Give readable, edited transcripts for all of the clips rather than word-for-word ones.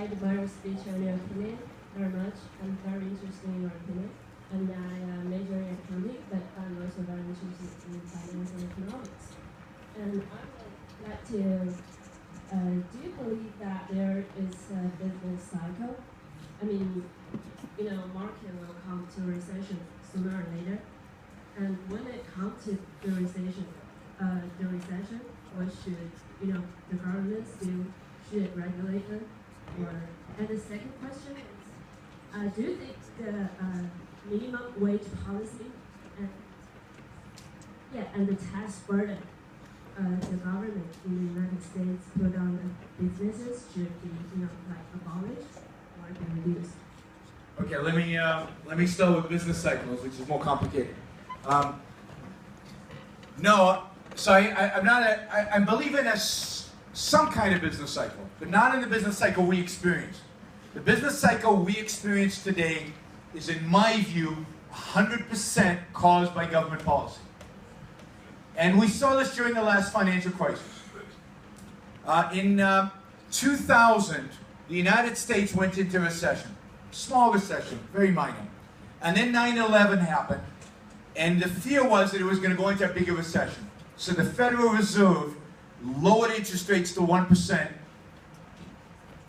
like my speech and your opinion very much. I'm very interested in your opinion. And I major in accounting, but I'm also very interested in finance and economics. And I would like to, do you believe that there is a business cycle? I mean, market will come to recession sooner or later. And when it comes to the recession, what should, the government do? Should it regulate them? And the second question is, do you think the minimum wage policy and the tax burden the government in the United States put on businesses should be, abolished or be reduced? Okay, let me start with business cycles, which is more complicated. No, so I believe in some kind of business cycle, but not in the business cycle we experience. The business cycle we experience today is, in my view, 100% caused by government policy. And we saw this during the last financial crisis. In 2000, the United States went into recession. Small recession, very minor. And then 9/11 happened, and the fear was that it was going to go into a bigger recession. So the Federal Reserve lowered interest rates to 1%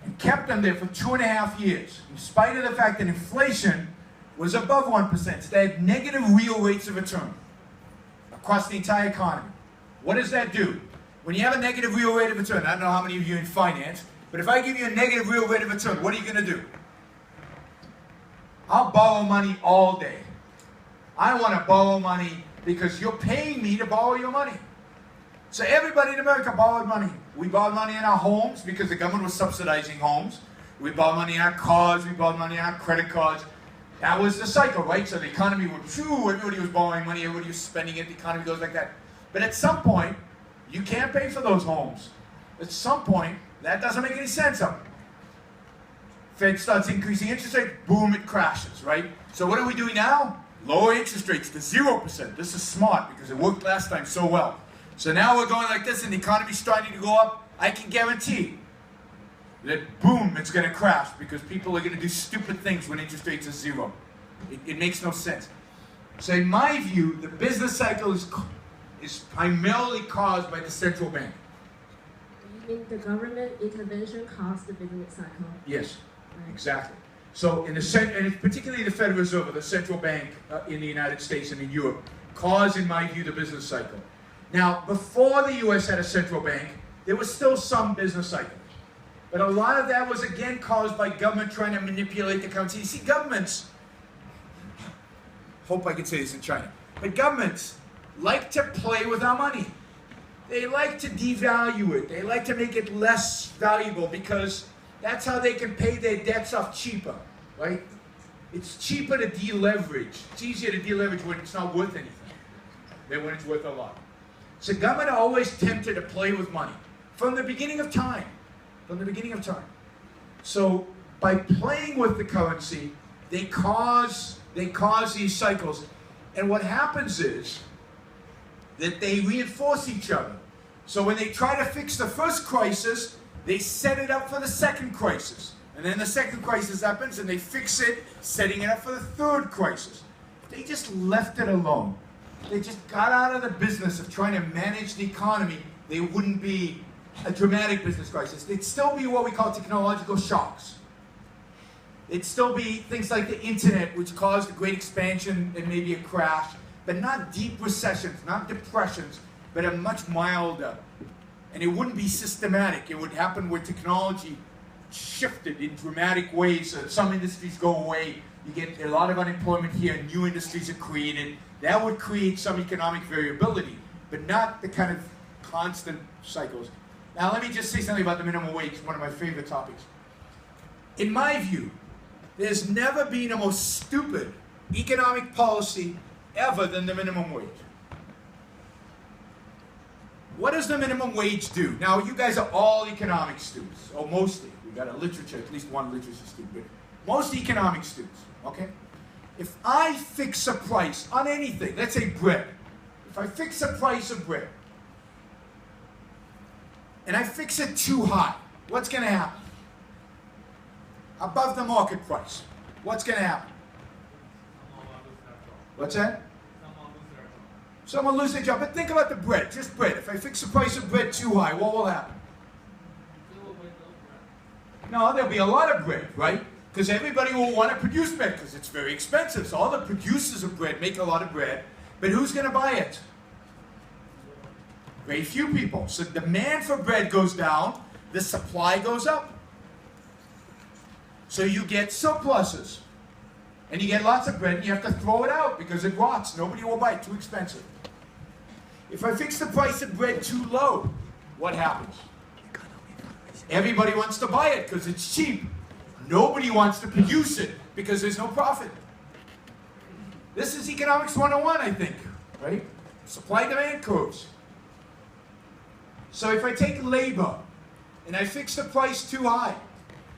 and kept them there for 2.5 years, in spite of the fact that inflation was above 1%. So they had negative real rates of return across the entire economy. What does that do? When you have a negative real rate of return, I don't know how many of you are in finance, but if I give you a negative real rate of return, what are you going to do? I'll borrow money all day. I want to borrow money because you're paying me to borrow your money. So everybody in America borrowed money. We borrowed money in our homes because the government was subsidizing homes. We borrowed money in our cars. We borrowed money in our credit cards. That was the cycle, right? So the economy would, everybody was borrowing money, everybody was spending it, the economy goes like that. But at some point, you can't pay for those homes. At some point, that doesn't make any sense. Fed starts increasing interest rate, boom, it crashes, right? So what are we doing now? Lower interest rates to 0%. This is smart because it worked last time so well. So now we're going like this and the economy's starting to go up. I can guarantee that boom, it's going to crash because people are going to do stupid things when interest rates are 0. It makes no sense. So in my view, the business cycle is primarily caused by the central bank. You mean the government intervention caused the business cycle? Yes, exactly. So and it's particularly the Federal Reserve, the central bank in the United States and in Europe, caused, in my view, the business cycle. Now, before the U.S. had a central bank, there was still some business cycle. But a lot of that was, again, caused by government trying to manipulate the currency. You see, governments, hope I can say this in China, but governments like to play with our money. They like to devalue it. They like to make it less valuable because that's how they can pay their debts off cheaper, right? It's cheaper to deleverage. It's easier to deleverage when it's not worth anything than when it's worth a lot. So government are always tempted to play with money from the beginning of time. From the beginning of time. So by playing with the currency, they cause these cycles. And what happens is that they reinforce each other. So when they try to fix the first crisis, they set it up for the second crisis. And then the second crisis happens and they fix it, setting it up for the third crisis. If they just left it alone, they just got out of the business of trying to manage the economy, there wouldn't be a dramatic business crisis. There'd still be what we call technological shocks. It'd still be things like the internet, which caused a great expansion and maybe a crash, but not deep recessions, not depressions, but a much milder. And it wouldn't be systematic. It would happen where technology shifted in dramatic ways. So some industries go away. You get a lot of unemployment here. New industries are created. That would create some economic variability, but not the kind of constant cycles. Now, let me just say something about the minimum wage, one of my favorite topics. In my view, there's never been a more stupid economic policy ever than the minimum wage. What does the minimum wage do? Now, you guys are all economics students, or mostly. We've got a literature, at least one literature student, but most economics students, okay? If I fix a price on anything, let's say bread, if I fix a price of bread, and I fix it too high, what's going to happen? above the market price, what's going to happen? What's that? Someone lose their job. But think about the bread, just bread. If I fix the price of bread too high, what will happen? No, there'll be a lot of bread, right? Because everybody will want to produce bread because it's very expensive. So all the producers of bread make a lot of bread. But who's going to buy it? Very few people. So demand for bread goes down, the supply goes up. So you get surpluses. And you get lots of bread and you have to throw it out because it rots. Nobody will buy it, too expensive. If I fix the price of bread too low, what happens? Everybody wants to buy it because it's cheap. Nobody wants to produce it because there's no profit. This is economics 101, I think, right? Supply-demand curves. So if I take labor and I fix the price too high,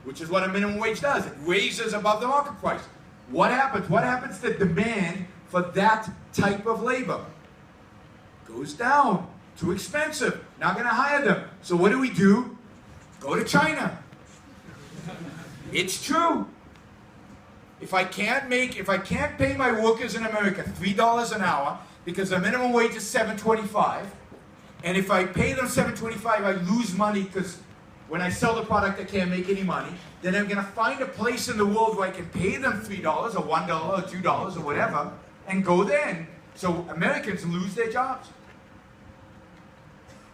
which is what a minimum wage does, it raises above the market price. What happens? What happens to demand for that type of labor? Goes down. Too expensive. Not going to hire them. So what do? Go to China. It's true. If I can't pay my workers in America $3 an hour because the minimum wage is $7.25, and if I pay them $7.25, I lose money because when I sell the product I can't make any money, then I'm going to find a place in the world where I can pay them $3 or $1 or $2 or whatever and go there. So Americans lose their jobs.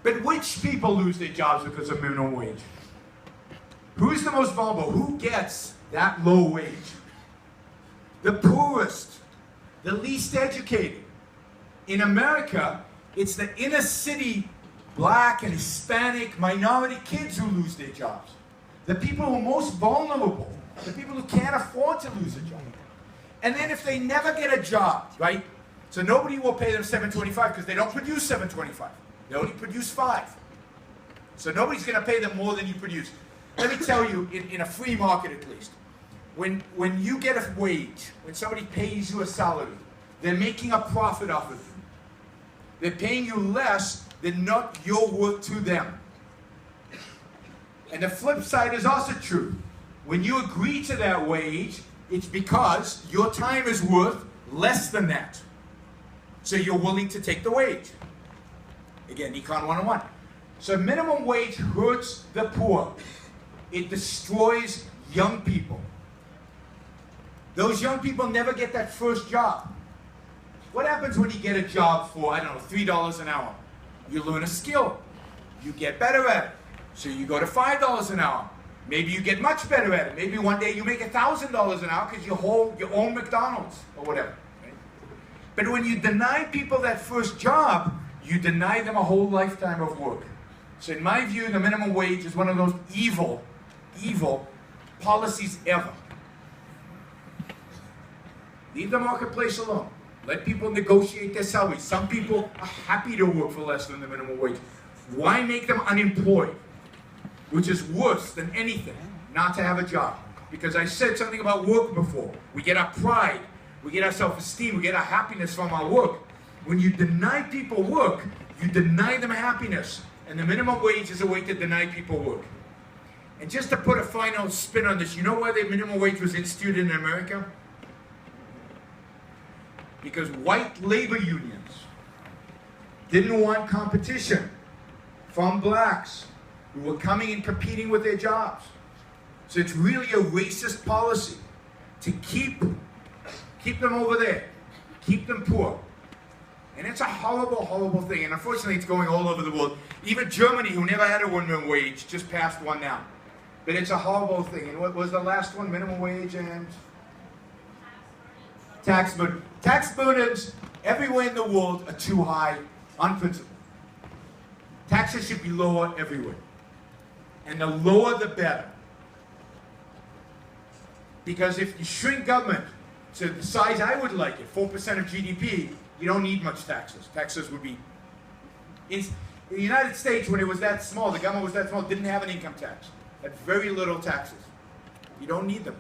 But which people lose their jobs because of minimum wage? Who's the most vulnerable? Who gets that low wage? The poorest, the least educated. In America, it's the inner city black and Hispanic minority kids who lose their jobs. The people who are most vulnerable, the people who can't afford to lose a job. And then if they never get a job, right? So nobody will pay them $7.25 because they don't produce $7.25. They only produce $5. So nobody's going to pay them more than you produce. Let me tell you, in a free market at least, when you get a wage, when somebody pays you a salary, they're making a profit off of you. They're paying you less than not your worth to them. And the flip side is also true. When you agree to that wage, it's because your time is worth less than that. So you're willing to take the wage. Again, Econ 101. So minimum wage hurts the poor. It destroys young people. Those young people never get that first job. What happens when you get a job for, I don't know, $3 an hour? You learn a skill. You get better at it. So you go to $5 an hour. Maybe you get much better at it. Maybe one day you make $1,000 an hour because you own McDonald's or whatever. Right? But when you deny people that first job, you deny them a whole lifetime of work. So in my view, the minimum wage is one of those evil policies ever. Leave the marketplace alone. Let people negotiate their salaries. Some people are happy to work for less than the minimum wage. Why make them unemployed? Which is worse than anything, not to have a job. Because I said something about work before. We get our pride, we get our self-esteem, we get our happiness from our work. When you deny people work, you deny them happiness. And the minimum wage is a way to deny people work. And just to put a final spin on this, you know why the minimum wage was instituted in America? Because white labor unions didn't want competition from blacks who were coming and competing with their jobs. So it's really a racist policy to keep them over there, keep them poor. And it's a horrible, horrible thing. And unfortunately, it's going all over the world. Even Germany, who never had a minimum wage, just passed one now. But it's a horrible thing. And what was the last one? Minimum wage and tax burden. Tax burdens everywhere in the world are too high on principle. Taxes should be lower everywhere. And the lower, the better. Because if you shrink government to the size I would like it, 4% of GDP, you don't need much taxes. Taxes would be... In the United States, when it was that small, the government was that small, didn't have an income tax. Had very little taxes. You don't need them.